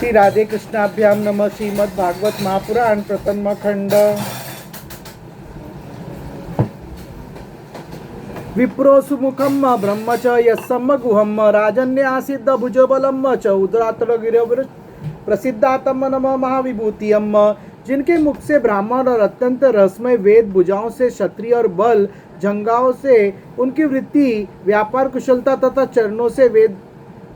श्री राधे कृष्णाभ्याम नमः। श्रीमद् भागवत महापुराण प्रथम खंड। विप्रो सुमुखम ब्रह्म च यस्सम गुहम राजन्य आसिद्ध भुजबलम च उदरात्र गिरवर प्रसिद्धातम नम महाविभूतियम। जिनके मुख से ब्राह्मण और अत्यंत रसमय वेद, भुजाओं से क्षत्रिय और बल, जंगाओं से उनकी वृत्ति, व्यापार कुशलता तथा चरणों से वेद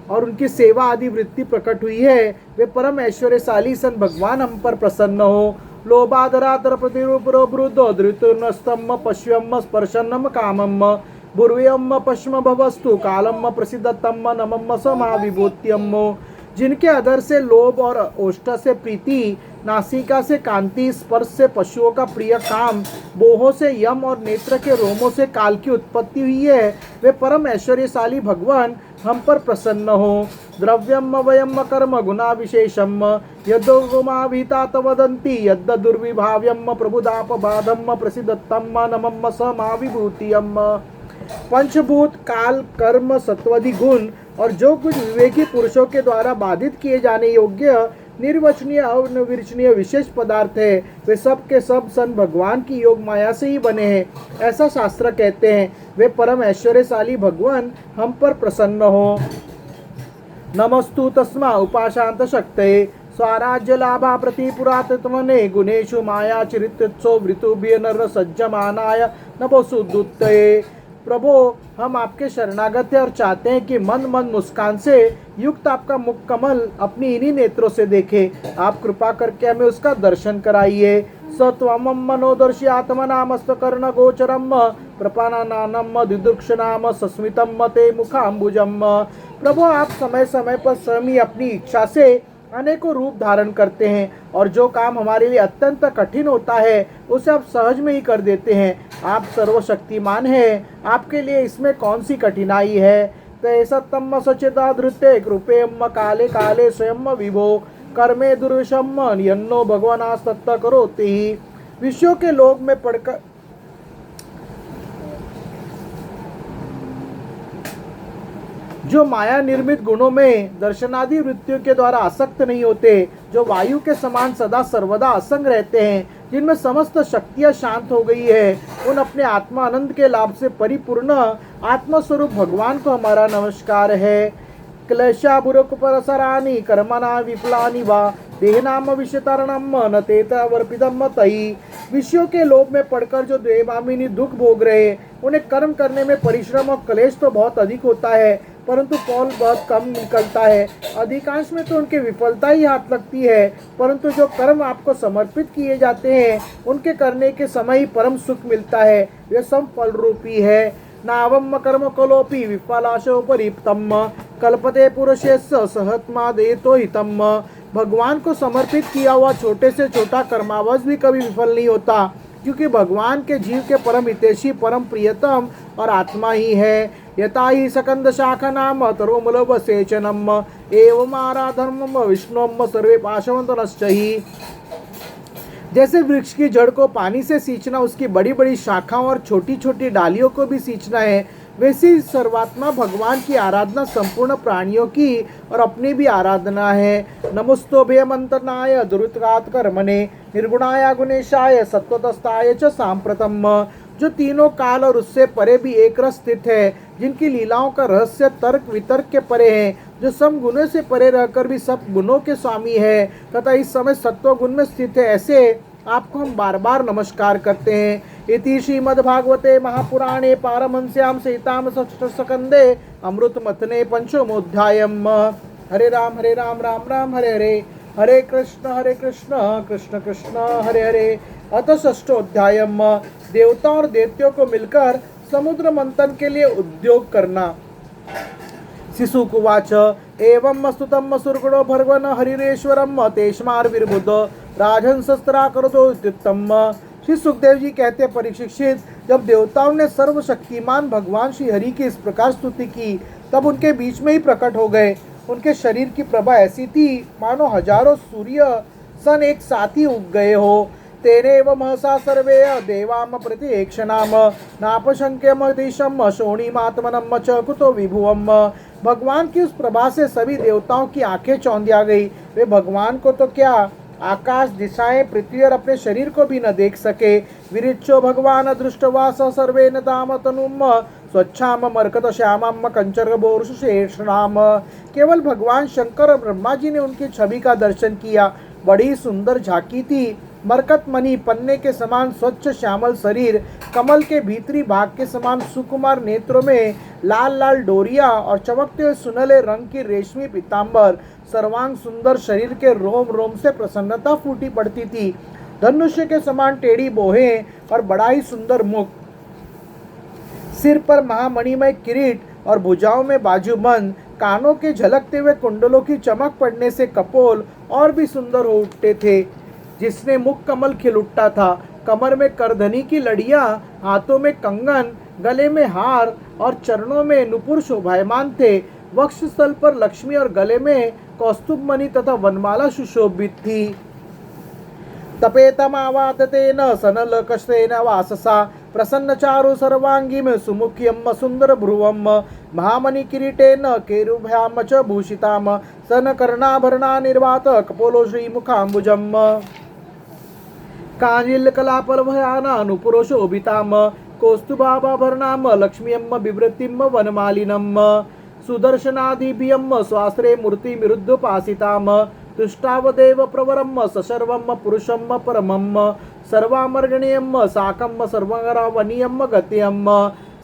और उनकी सेवा आदि वृत्ति प्रकट हुई है, वे परम ऐश्वर्यशाली सन भगवान हम पर प्रसन्न हो। लोभादरातर प्रतिरूपरोब्रुद्धो धृतुर्नस्तम पश्यम स्पर्शनम कामम भूर्व्यम पश्म भवस्तु कालम प्रसिद्धतम नमम स महाविभूत्यम। जिनके अधर से लोभ और ओष्ठ से प्रीति, नासिका से कांति, स्पर्श से पशुओं का प्रिय काम, बोहों से यम और नेत्र के रोमों से काल की उत्पत्ति हुई है, वे परम ऐश्वर्यशाली भगवान हम पर प्रसन्न हो। द्रव्यम वयम कर्म गुणा विशेषम यदोगुमाभितात वदन्ति यद् दुर्विभाव्यम प्रबुदापबाधम प्रसिद्धतम नमम स महाविभूतियम। पंचभूत, काल, कर्म, सत्वादि गुण और जो कुछ विवेकी पुरुषों के द्वारा बाधित किए जाने योग्य निर्वचनीय अनिर्वचनीय विशेष पदार्थ है, वे सब के सब सन भगवान की योग माया से ही बने हैं, ऐसा शास्त्र कहते हैं। वे परम ऐश्वर्यशाली भगवान हम पर प्रसन्न हो। नमस्तु तस्मा उपाशांत शक्तये स्वराज्य लाभा प्रतिपुरातत्मने गुणेषु माया चरित्रोत्सव ऋतुभ्य नर सज्जमानाय नभोसुदुत्तये। प्रभु, हम आपके शरणागत हैं और चाहते हैं कि मन मन मुस्कान से युक्त आपका मुख कमल अपनी इन्हीं नेत्रों से देखे। आप कृपा करके हमें उसका दर्शन कराइए। सत्वम मनोदर्शी आत्मनामस्त कर्ण गोचरम प्रपानानानम दिदुक्षनाम सस्मितम ते मुखाम्बुजम। प्रभु, आप समय समय पर स्वयं ही अपनी इच्छा से अनेकों रूप धारण करते हैं और जो काम हमारे लिए अत्यंत कठिन होता है उसे आप सहज में ही कर देते हैं। आप सर्वशक्तिमान हैं, आपके लिए इसमें कौन सी कठिनाई है। ते सत्तम सचेता धृते कृपेम काले काले स्वयं विभो कर्मे दुर्विषम यन्नो भगवानास्तत्त करोति। विश्वों के लोग में पढ़कर जो माया निर्मित गुणों में दर्शनादि वृत्तियों के द्वारा आसक्त नहीं होते, जो वायु के समान सदा सर्वदा असंग रहते हैं, जिनमें समस्त शक्तियां शांत हो गई है, उन अपने आत्मा आनंद के लाभ से परिपूर्ण आत्मस्वरूप भगवान को हमारा नमस्कार है। क्लेशा बुरुक परसरानि कर्मणा विफलानि वा देहनाम विषतरणम न तेतावर्पितम तई। विषयों के लोभ में पड़कर जो देहमामिनी दुख भोग रहे, उन्हें कर्म करने में परिश्रम और क्लेश तो बहुत अधिक होता है, परंतु फल बहुत कम निकलता है। अधिकांश में तो उनकी विफलता ही हाथ लगती है, परंतु जो कर्म आपको समर्पित किए जाते हैं उनके करने के समय ही परम सुख मिलता है। यह सब फल रूपी है। नावम कर्म कलोपि विफलाशोपरिप्तम कल्पते पुरुषेस्य सहत्मा देतो हितम। भगवान को समर्पित किया हुआ छोटे से छोटा कर्मावश भी कभी विफल नहीं होता, क्योंकि भगवान के जीव के परम हितैषी, परम प्रियतम और आत्मा ही है। यथा ही सकंद शाखा नाम तरुमूलवसेचनम एवं आराधर्मम विष्णुम सर्वे पाशवंतनश्चहि। जैसे वृक्ष की जड़ को पानी से सींचना उसकी बड़ी बड़ी शाखाओं और छोटी छोटी डालियों को भी सींचना है, वैसी सर्वात्मा भगवान की आराधना संपूर्ण प्राणियों की और अपनी भी आराधना है। नमस्तोभय मंत्रनाय दुरुत्कात कर्मणे निर्गुणाय गुणेशाय सत्वतस्ताय च सांप्रतम। जो तीनों काल और उससे परे भी एक रस स्थित है, जिनकी लीलाओं का रहस्य तर्क वितर्क के परे है, जो सब गुणों से परे रहकर भी सब गुणों के स्वामी है तथा इस समय सत्व गुण में स्थित है, ऐसे आपको हम बार बार नमस्कार करते हैं। इति श्रीमद्भागवते महापुराणे पारमहंस्यां सहितां षष्ठस्कन्धे अमृतमथने पंचमोऽध्यायः। हरे राम राम राम हरे हरे, हरे कृष्ण कृष्ण कृष्ण हरे हरे। अथ षष्ठोऽध्यायः। देवता और दैत्यों को मिलकर समुद्र मंथन के लिए उद्योग करना। शिशुकुवाच एवं स्तुतं सुरगुणो भर्गवन हरिरेश्वरम तेष्मार्विर्बुद्ध राजहंसस्त्रा करोतो इत्युक्तम। श्री सुखदेव जी कहते हैं, परीक्षित, जब देवताओं ने सर्वशक्तिमान भगवान श्री हरि की इस प्रकार स्तुति की, तब उनके बीच में ही प्रकट हो गए। उनके शरीर की प्रभा ऐसी थी मानो हजारों सूर्य सन एक साथ ही उग गए हो। तेनेव महसा सर्वे देवाम प्रत्यक्षनाम नापशंक्यम दिशम शोणीमात्मनम च कुतो विभुवम। भगवान की उस प्रभा से सभी देवताओं की आंखें चौंधिया गई। वे भगवान को तो क्या, आकाश, दिशाएं, पृथ्वी और अपने शरीर को भी न देख सके। विरिचो भगवान दृष्टवा स सर्वेन दाम तनुम स्वच्छाम मरकत श्यामम कंचर बोरुष शेषणाम। केवल भगवान शंकर और ब्रह्मा जी ने उनकी छवि का दर्शन किया। बड़ी सुंदर झांकी थी। मरकत मणि, पन्ने के समान स्वच्छ श्यामल शरीर, कमल के भीतरी भाग के समान सुकुमार नेत्रों में लाल लाल डोरिया और चमकते हुए सुनहले रंग की रेशमी पीतांबर, सर्वांग सुंदर शरीर के रोम रोम से प्रसन्नता फूटी पड़ती थी। धनुष्य के समान टेढ़ी बोहें और बड़ा ही सुंदर मुख, सिर पर महामणिमय किरीट और भुजाओं में बाजूबंद, कानों के झलकते हुए कुंडलों की चमक पड़ने से कपोल और भी सुंदर हो उठते थे, जिसने मुख कमल खिल उठता था। कमर में करधनी की लड़ियां, हाथों में कंगन, गले में हार और चरणों में नुपुर शोभायमान थे। वक्षस्थल पर लक्ष्मी और गले में कौस्तुभ मणि तथा वनमाला सुशोभित थी। तपेतमावादतेन सनलकशेन वाससा प्रसन्न चारु सर्वांगीम सुमुख्यम सुंदर भ्रुवम महामणि किरीटेन केरुभ्याम च भूषिताम सनकर्णाभरणा निर्वात कपोलो श्रीमुखाम्बुजम कांजिल कलापलभयाना नुपुरो शोभिताम कौस्तुभाभरणाम लक्ष्मीयम बिभृतिम वनमालिनम सुदर्शनादिभ्यम स्वास्त्रे मूर्तिमिरुद्धोपासिताम तुष्टावदेव प्रवरम सशर्वम पुरुषम परमम सर्वामर्गणीयम साकम सर्वरावनीयम गत्यम।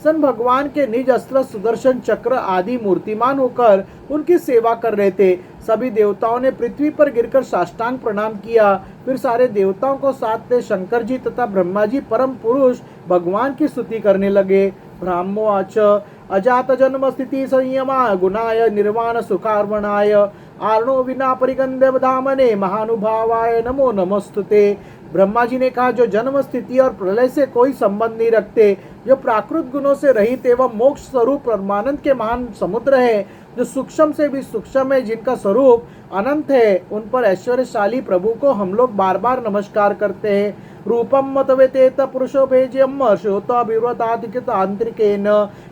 सन भगवान के निज अस्त्र सुदर्शन चक्र आदि मूर्तिमान होकर उनकी सेवा कर रहे थे। सभी देवताओं ने पृथ्वी पर गिरकर साष्टांग प्रणाम किया। फिर सारे देवताओं को साथ ले शंकर जी तथा ब्रह्मा जी परम पुरुष भगवान की स्तुति करने लगे। ब्राह्मोवाच अजात जन्म स्थिति संयमा गुणाय निर्वाण सुखार्वणाय आर्णो विना परिगंधव धामने महानुभावाय नमो नमस्तुते। ब्रह्मा जी ने कहा, जो जन्म, स्थिति और प्रलय से कोई संबंध नहीं रखते, जो प्राकृत गुणों से रहित एवं मोक्ष स्वरूप परमानंद के महान समुद्र है, जो सूक्ष्म से भी सूक्ष्म है, जिनका स्वरूप अनंत है, उन पर ऐश्वर्यशाली प्रभु को हम लोग बार बार नमस्कार करते हैं। रूपम मतवेतेत पुरुषो भेज्यम श्रोताभिव्रताधिकृत आंतरिकेन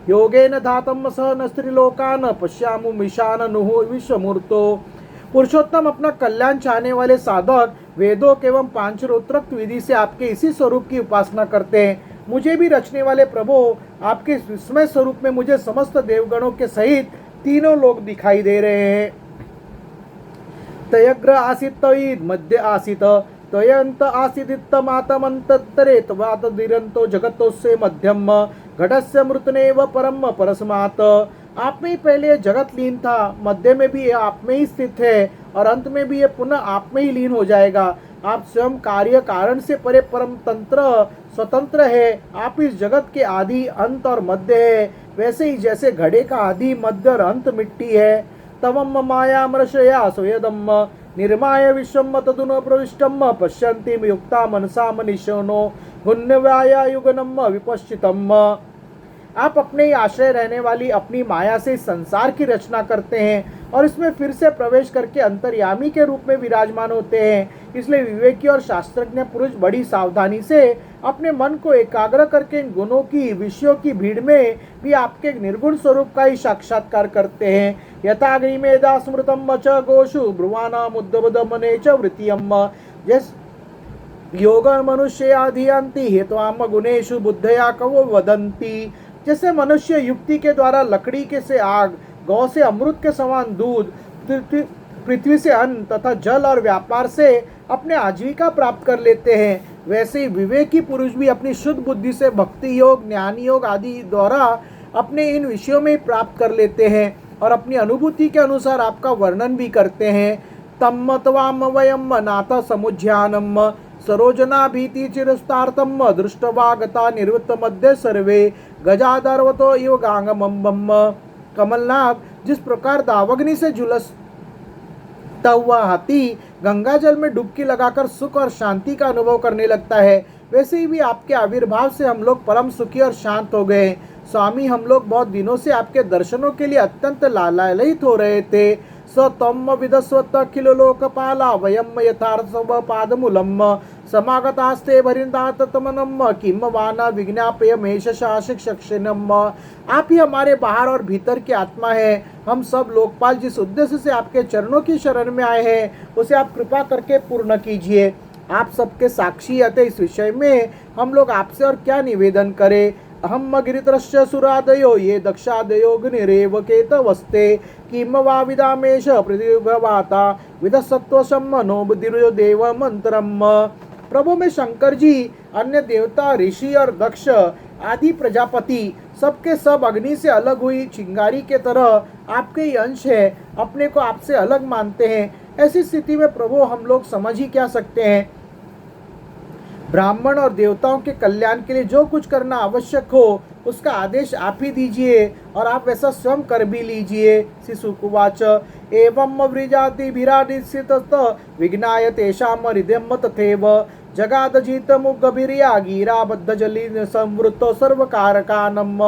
योगेन धातम सह न स्त्रीलोकान पश्यामु मिशान नुह विश्वमूर्तो। पुरुषोत्तम अपना कल्याण चाहने वाले साधक वेदों एवं पांचरोत्रक विधि से आपके इसी स्वरूप की उपासना करते हैं। मुझे भी रचने वाले प्रभु, आपके विस्मय स्वरूप में मुझे समस्त देवगणों के सहित तीनों लोग दिखाई दे रहे हैं। तयग्र आसित तयीद मध्य आसित त्वयंत आसीदित्तमातमंतरे त्वात दिरंतो जगतोस्य मध्यम घटस्य मृतनेव परम परस्मात्। आप में ही पहले यह जगत लीन था, मध्य में भी यह आप में ही स्थित है और अंत में भी यह पुनः आप में ही लीन हो जाएगा। आप स्वयं कार्य कारण से परे परम तंत्र स्वतंत्र है। आप इस जगत के आदि, अंत और मध्य है। वैसे ही जैसे घड़े का आदि, मध्य और अंत मिट्टी है। तवम माया मृषया स्वयदम निर्माय विश्वम तदुन प्रविष्टम पश्यन्ति युक्ता मनसा मनीषनो हुन्नव्याया युगनम विपश्चितम। आप अपने ही आश्रय रहने वाली अपनी माया से संसार की रचना करते हैं और इसमें फिर से प्रवेश करके अंतर्यामी के रूप में विराजमान होते हैं। इसलिए विवेकी और शास्त्रज्ञ पुरुष बड़ी सावधानी से अपने मन को एकाग्र करके इन गुणों की, विषयों की भीड़ में भी आपके निर्गुण स्वरूप का ही साक्षात्कार करते हैं। यथाग्निमेधा स्मृतम च गोषु ब्रुवाणाम उद्दबदमने च वृत्तियम। जैस योग मनुष्य आधियंती हेत्वाम गुणेषु बुद्धया कवो वदंती। जैसे मनुष्य युक्ति के द्वारा लकड़ी के से आग, गौ से अमृत के समान दूध, पृथ्वी से अन्न तथा जल और व्यापार से अपने आजीविका प्राप्त कर लेते हैं, वैसे ही विवेकी पुरुष भी अपनी शुद्ध बुद्धि से भक्ति योग, ज्ञान योग आदि द्वारा अपने इन विषयों में प्राप्त कर लेते हैं और अपनी अनुभूति के अनुसार आपका वर्णन भी करते हैं। तम त्वाम वयम नाथ समुज्ञानम सरोजना भीति चिरस्तार्थम दृष्टवागता निवृत्त मध्य सर्वे गजादर्वतो इव गांगमम। कमलनाथ, जिस प्रकार दावग्नि से झुलसता हुआ हाथी गंगा जल में डुबकी लगाकर सुख और शांति का अनुभव करने लगता है, वैसे ही भी आपके आविर्भाव से हम लोग परम सुखी और शांत हो गए। स्वामी, हम लोग बहुत दिनों से आपके दर्शनों के लिए अत्यंत लालायित हो रहे थे। स तम विदस्वत अखिल लोकपाला वयम यथार्थ पादमूलम समागतास्ते भरिंदातमनम किम वाना विज्ञापय मेष शासिक शक्षिनम। आप ही हमारे बाहर और भीतर की आत्मा है। हम सब लोकपाल जिस उद्देश्य से आपके चरणों की शरण में आए हैं उसे आप कृपा करके पूर्ण कीजिए। आप सबके साक्षी अतः इस विषय में हम लोग आपसे और क्या निवेदन करें। अहम गिरित्रश्च सुरादयो ये दक्षादयो अग्निरेव केतवस्ते किम वा विदामेश प्रतिभवाता विदसत्वसम्मनो बुद्धिर्यो देव मंत्रम। प्रभु में शंकर जी, अन्य देवता, ऋषि और दक्ष आदि प्रजापति सबके सब अग्नि से अलग हुई चिंगारी के तरह आपके ही अंश है, अपने को आपसे अलग मानते हैं। ऐसी स्थिति में प्रभु हम लोग समझ ही क्या सकते हैं। ब्राह्मण और देवताओं के कल्याण के लिए जो कुछ करना आवश्यक हो उसका आदेश आप ही दीजिए और आप वैसा स्वयं कर भी लीजिए। शिशुकुवाच एवं वृजाति विराडित विघ्नाय तेषाम हृदयम तथैव जगादजित मुगभिर्या गिरा बद्ध जली संवृत्त सर्वकारकानम।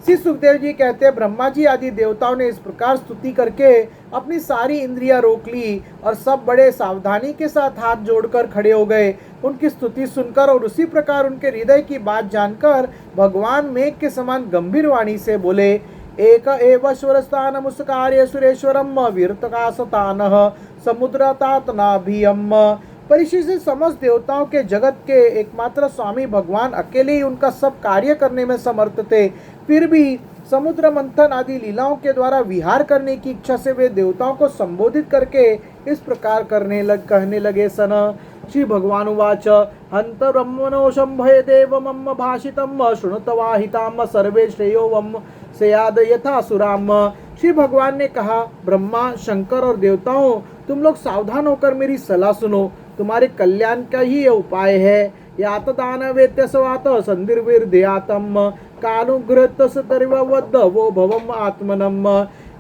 श्री सुखदेव जी कहते हैं, ब्रह्मा जी आदि देवताओं ने इस प्रकार स्तुति करके अपनी सारी इंद्रियां रोक ली और सब बड़े सावधानी के साथ हाथ जोड़कर खड़े हो गए। उनकी स्तुति सुनकर और उसी प्रकार उनके हृदय की बात जानकर भगवान मेघ के समान गंभीर वाणी से बोले, एक एव स्वरस्थान मुस्कार्य सुरेश्वरम वीरतकासतानः समुद्रतातनाभियम। परीक्षित से समस्त देवताओं के जगत के एकमात्र स्वामी भगवान अकेले ही उनका सब कार्य करने में समर्थ थे। फिर भी समुद्र मंथन आदि लीलाओं के द्वारा विहार करने की इच्छा से वे देवताओं को संबोधित करके इस प्रकार कहने लगे सन। श्री भगवान उवाच हंत ब्रह्मणो शंभय देव मम भाषितम शृणुतवाहिताम सर्वे श्रेयो वम सेयाद यथा सुराम। श्री भगवान ने कहा, ब्रह्मा, शंकर और देवताओं, तुम लोग सावधान होकर मेरी सलाह सुनो। तुम्हारे कल्याण का ही यह उपाय है। यात दान वेत्यसवात संदिर्विर्ध्यातम कानुग्रत सतर्ववद्ध वो भवम आत्मनम।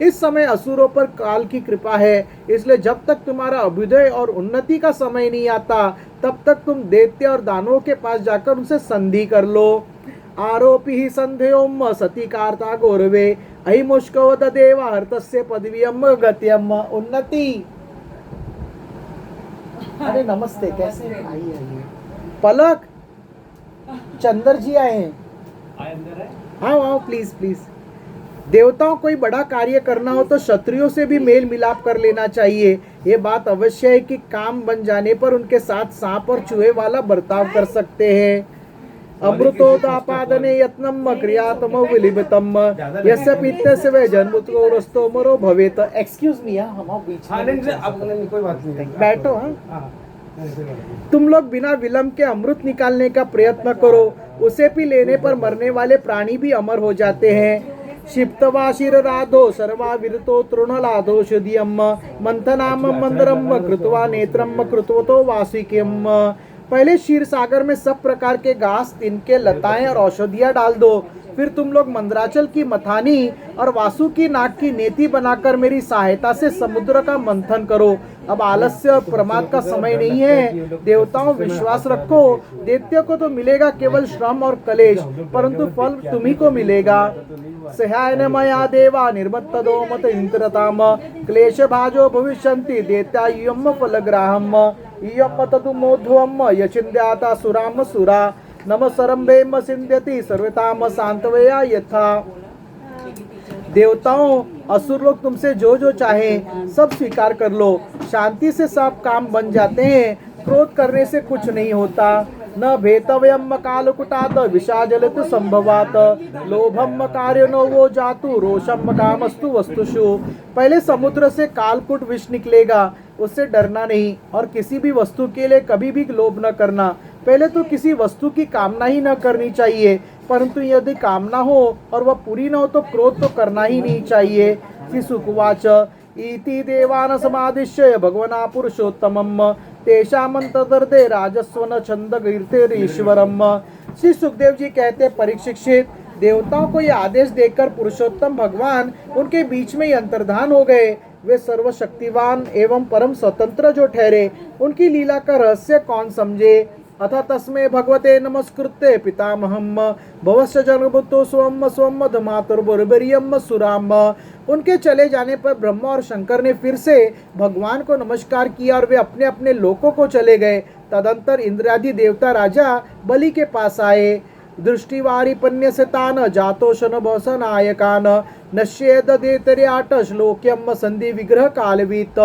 इस समय असुरों पर काल की कृपा है, इसलिए जब तक तुम्हारा अभ्युदय और उन्नति का समय नहीं आता तब तक तुम दैत्य और दानवों के पास जाकर उनसे संधि कर लो। आरोपी ही संध्योम सती कार्ता गौरवे अहिमुष्कव देवा हर्तस्य पदवीयम गत्यम। उन्नति, अरे नमस्ते, कैसे हैं? आइए। पलक, चंदर जी आए हैं। हाँ आओ प्लीज प्लीज। देवताओं कोई बड़ा कार्य करना हो तो क्षत्रियों से भी मेल मिलाप कर लेना चाहिए। ये बात अवश्य है कि काम बन जाने पर उनके साथ सांप और चूहे वाला बर्ताव कर सकते हैं। अमृतोदापादने यत्नम क्रियातम विलिबतम यस्य पित्तस्य वे जन्मोत्तरस्तो मरो भवेत। एक्सक्यूज मी, हम बीच में कोई बात नहीं, बैठो। हाँ, तुम लोग बिना विलंब के अमृत निकालने का प्रयत्न करो, उसे भी लेने पर मरने वाले प्राणी भी अमर हो जाते हैं। क्षिप्तवा शिरराधो सर्वा विरतो तृणलाधो शुद्धियम मंथनाम मंदरम कृत्वा नेत्रम कृत्वतो वासिकम। पहले क्षीर सागर में सब प्रकार के घास, तिनके, लताएं और औषधियां डाल दो। फिर तुम लोग मंदराचल की मथानी और वासु की नाक की नेति बनाकर मेरी सहायता से समुद्र का मंथन करो। अब आलस्य और प्रमाद का समय नहीं है। देवताओं, विश्वास रखो, दैत्य को तो मिलेगा केवल श्रम और कलेश, परंतु फल तुम्ही को मिलेगा। सहायन मया देवा निर्मत्तदो मत इंद्रताम क्लेश भाजो भविष्यन्ति दैत्या यम फलग्राहम यम तदुमोध्वम यचिन्द्याता सुराम सुरा नम सरम्भेम सिंध्यति सर्वताम शांतवया यथा। देवताओं, असुर लोग तुमसे जो जो चाहे सब स्वीकार कर लो। शांति से सब काम बन जाते हैं। क्रोध करने से कुछ नहीं होता। न भेतव्यम कालकुटात विषाजलित संभवात लोभम कार्य न वो जातु रोषम कामस्तु वस्तुषु। पहले समुद्र से कालकुट विष निकलेगा, उससे डरना नहीं और किसी भी वस्तु के लिए कभी भी लोभ न करना। पहले तो किसी वस्तु की कामना ही न करनी चाहिए, परंतु यदि कामना हो और वह पूरी न हो तो क्रोध तो करना ही नहीं चाहिए। शिशुकुवाच इति देवान समादिश्य भगवना पुरुषोत्तमम तेषामंतर्दे राजस्वन छंद कीर्तिरीश्वरम। श्री सुखदेव जी कहते, परीक्षित, देवताओं को यह आदेश देकर पुरुषोत्तम भगवान उनके बीच में ही अंतर्धान हो गए। वे सर्वशक्तिवान एवं परम स्वतंत्र जो ठहरे, उनकी लीला का रहस्य कौन समझे। अथ तस्मै भगवते नमस्कृत्य पितामहम् भवस्य जन्मभूतो स्वम स्वम धमातुर्बर्बरियम सुराम। उनके चले जाने पर ब्रह्मा और शंकर ने फिर से भगवान को नमस्कार किया और वे अपने अपने लोकों को चले गए। तदंतर इंद्रादि देवता राजा बलि के पास आए। दृष्टिवारी पन्य से तान जातोशन भवसनायकान नश्येद देतर्याट श्लोक्यम संधि विग्रह कालवीत।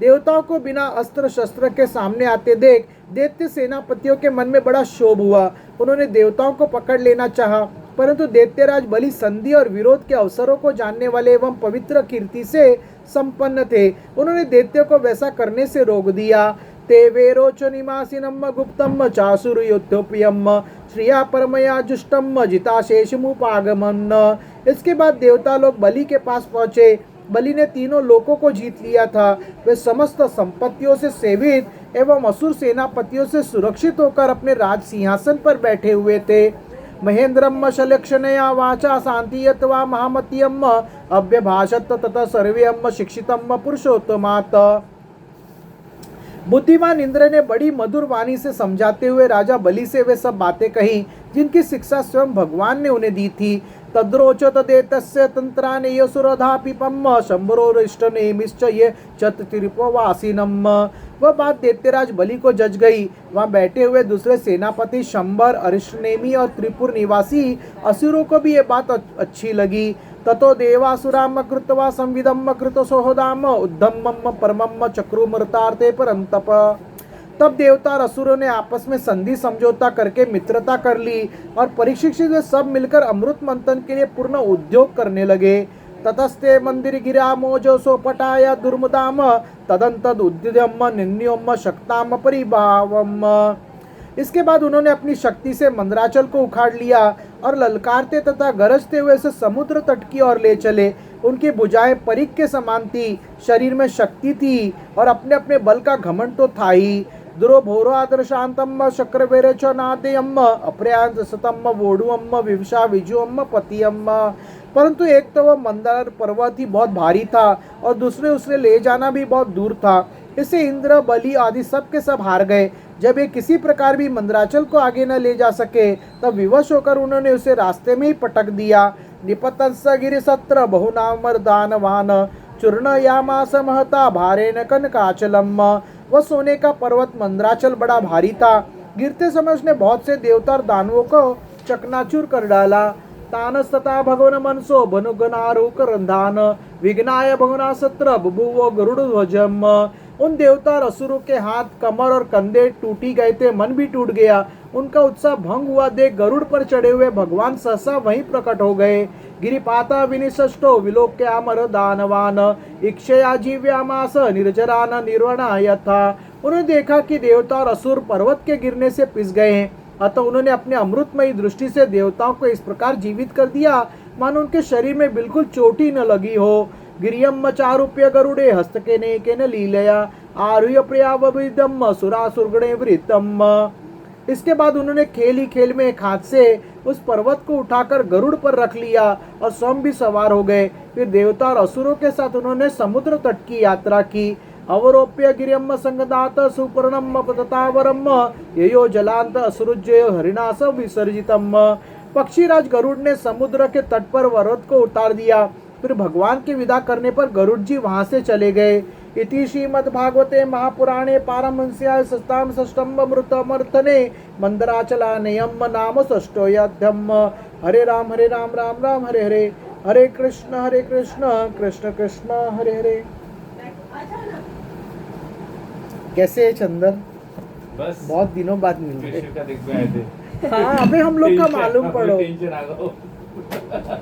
देवताओं को बिना अस्त्र शस्त्र के सामने आते देख दैत्य सेनापतियों के मन में बड़ा क्षोभ हुआ। उन्होंने देवताओं को पकड़ लेना चाहा, परंतु दैत्यराज बलि संधि और विरोध के अवसरों को जानने वाले एवं पवित्र कीर्ति से संपन्न थे। उन्होंने दैत्यों को वैसा करने से रोक दिया। ते वेरोच निमासिनम गुप्तम चासुरयोत्योप्यम श्रिया परमया जुष्टम जिताशेषमुपागमन। इसके बाद देवता लोग बलि के पास पहुंचे। बलि ने तीनों लोकों को जीत लिया था। वे समस्त संपत्तियों से सेवित एवं असुर सेनापतियों से सुरक्षित होकर अपने राज सिंहासन पर बैठे हुए थे। महेंद्रम शलक्षणया वाचा शांतियत्वा महामतियम अभ्यभाषत तथा सर्वेयम शिक्षितम पुरुषोत्तमात्। बुद्धिमान इंद्र ने बड़ी मधुर वाणी से समझाते हुए राजा बलि से वे सब बातें कही जिनकी शिक्षा स्वयं भगवान ने उन्हें दी थी। तद्रोच तदेतस्य तंत्रानेय सुरधापिपम शंभरोरिष्ट नेमिश्चये चतुर्पवासिनम। वह बात दैत्यराज बलि को जच गई। वहां बैठे हुए दूसरे सेनापति शंबर, अरिष्टनेमी और त्रिपुर निवासी असुरों को भी ये बात अच्छी लगी। ततो देवासुराम कृत्वा संविदम कृत सोहदाम उद्धम्मम परमम चक्रुमृतार्थे परंतप। तब देवता और असुरों ने आपस में संधि समझौता करके मित्रता कर ली और परीक्षित वे सब मिलकर अमृत मंथन के लिए पूर्ण उद्योग करने लगे। ततस्ते मंदिर गिरा मोजो सोपटाया दुर्मुदाम तदंतद उद्यम निन्योम शक्ताम परिभावम। इसके बाद उन्होंने अपनी शक्ति से मंदराचल को उखाड़ लिया और ललकारते तथा गरजते हुए से समुद्र तट की ओर ले चले। उनकी भुजाएं परिक के समान थी, शरीर में शक्ति थी और अपने अपने बल का घमंड तो था ही। दुरो भोरो आदर्शांतम शक्रवेरे च नादेयम अप्रयांत सतम वोडुअम विवशा विजुअम पतियम। परंतु एक तो वह मंदार पर्वत ही बहुत भारी था और दूसरे उसे ले जाना भी बहुत दूर था। इससे इंद्र, बलि आदि सब के सब हार गए। जब ये किसी प्रकार भी मंदराचल को आगे न ले जा सके तब विवश होकर उन्होंने उसे रास्ते में ही पटक दिया। निपतंस गिरिसत्र बहुनामर्दानवान चूर्ण यामास महता भारेन कनकाचलम। वह सोने का पर्वत मंदराचल बड़ा भारी था। गिरते समय उसने बहुत से देवता और दानवों को चकनाचूर कर डाला। तानस तथा भगवन मनसो भनुगनारूक रंधान विघ्नाय भगवना सत्र बभुवो गरुड़ ध्वजम। उन देवता और असुरों के हाथ, कमर और कंधे टूटी गए थे, मन भी टूट गया। उनका उत्साह भंग हुआ देख गरुड़ पर चढ़े हुए भगवान सहसा वहीं प्रकट हो गए। गिरिपाता विनिष्टो विलोक्यामर दानवान इक्षया जीव्यामास निर्जरान निर्वणा यथा। उन्होंने देखा कि देवता और असुर पर्वत के गिरने से पिस गए हैं। अतः उन्होंने अपने अमृतमयी दृष्टि से देवताओं को इस प्रकार जीवित कर दिया मानो उनके शरीर में बिल्कुल चोट ही न लगी हो। गिरियम चारुप्य गरुड़े हस्तकेने केन लीलया आरुह्य प्रियावभिदम सुरासुरगणे वृतम। इसके बाद उन्होंने खेल ही खेल में एक हाथ से उस पर्वत को उठाकर गरुड़ पर रख लिया और स्वयं भी सवार हो गए। फिर देवता और असुरों के साथ उन्होंने समुद्र तट की यात्रा की। अवरोप्य गिरियम संगदात सुपर्णम पततावरम ययो जलांत असुरुज्य हरिणास विसर्जितम। पक्षीराज गरुड़ ने समुद्र के तट पर पर्वत को उतार दिया। फिर भगवान की विदा करने पर गरुड़ जी वहां से चले गए। इति श्रीमद्भागवते महापुराणे पारमहंस्यां सस्तां षष्ठमृतमर्थने मंदराचलानयम नाम षष्ठोऽध्यायः। हरे राम राम राम हरे हरे, हरे कृष्ण कृष्ण कृष्ण हरे हरे। कैसे है चंदन? बस बहुत दिनों बाद मिल कृष्ण का देख के आए थे। हाँ, अबे हम लोग का मालूम पड़ो।